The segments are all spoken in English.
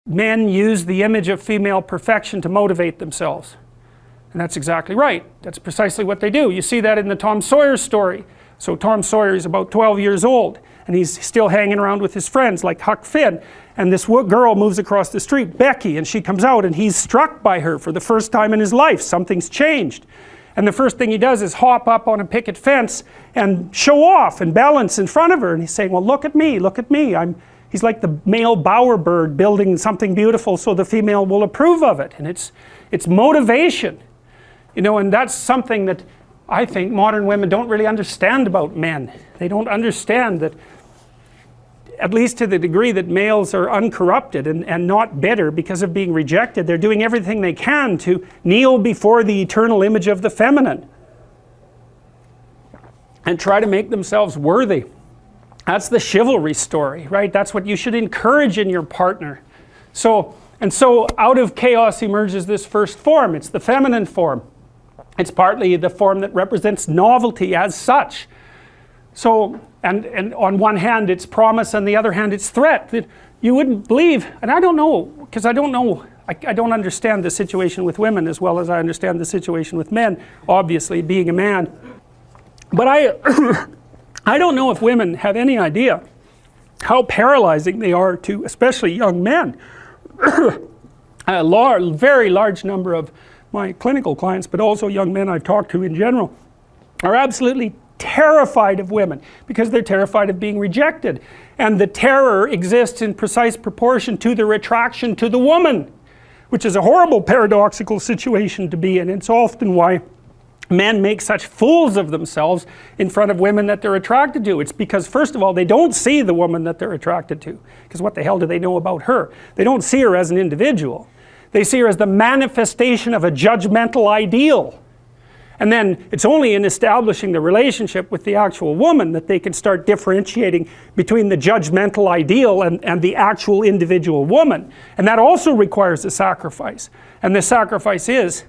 men use the image of female perfection to motivate themselves. And that's exactly right. That's precisely what they do. You see that in the Tom Sawyer story. So Tom Sawyer is about 12 years old, and he's still hanging around with his friends like Huck Finn. And this girl moves across the street, Becky, and she comes out, and he's struck by her for the first time in his life. Something's changed. And the first thing he does is hop up on a picket fence and show off and balance in front of her. And he's saying, well, look at me, look at me. He's like the male bowerbird building something beautiful so the female will approve of it. And it's motivation. You know, and that's something that I think modern women don't really understand about men. They don't understand that, at least to the degree that males are uncorrupted and not bitter because of being rejected, they're doing everything they can to kneel before the eternal image of the feminine and try to make themselves worthy. That's the chivalry story, right? That's what you should encourage in your partner. So out of chaos emerges this first form. It's the feminine form. It's partly the form that represents novelty as such. So, and on one hand it's promise, on the other hand it's threat. That you wouldn't believe, and I don't know, because I don't understand the situation with women as well as I understand the situation with men, obviously, being a man. But I don't know if women have any idea how paralyzing they are to especially young men. A very large number of my clinical clients, but also young men I've talked to in general, are absolutely terrified of women because they're terrified of being rejected. And the terror exists in precise proportion to the attraction to the woman, which is a horrible paradoxical situation to be in. It's often why men make such fools of themselves in front of women that they're attracted to. It's because, first of all, they don't see the woman that they're attracted to, because what the hell do they know about her? They don't see her as an individual. They see her as the manifestation of a judgmental ideal. And then it's only in establishing the relationship with the actual woman that they can start differentiating between the judgmental ideal and the actual individual woman. And that also requires a sacrifice. And the sacrifice is,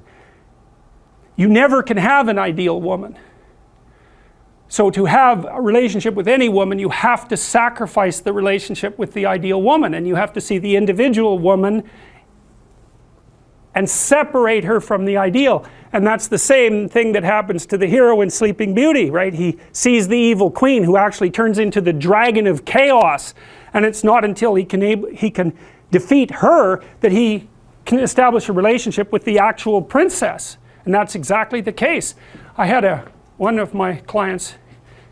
you never can have an ideal woman. So to have a relationship with any woman, you have to sacrifice the relationship with the ideal woman, and you have to see the individual woman and separate her from the ideal. And that's the same thing that happens to the hero in Sleeping Beauty, right? He sees the evil queen who actually turns into the dragon of chaos, and it's not until he can defeat her that he can establish a relationship with the actual princess. And that's exactly the case. I had one of my clients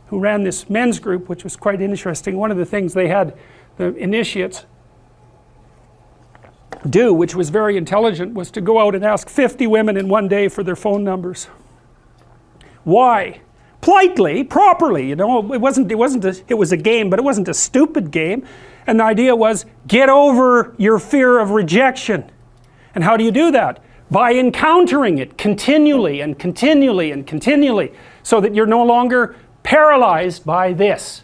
who ran this men's group, which was quite interesting. One of the things they had the initiates do, which was very intelligent, was to go out and ask 50 women in one day for their phone numbers. Why? Politely, properly, you know. It was a game, but it wasn't a stupid game. And the idea was, get over your fear of rejection. And how do you do that? By encountering it continually and continually and continually, so that you're no longer paralyzed by this.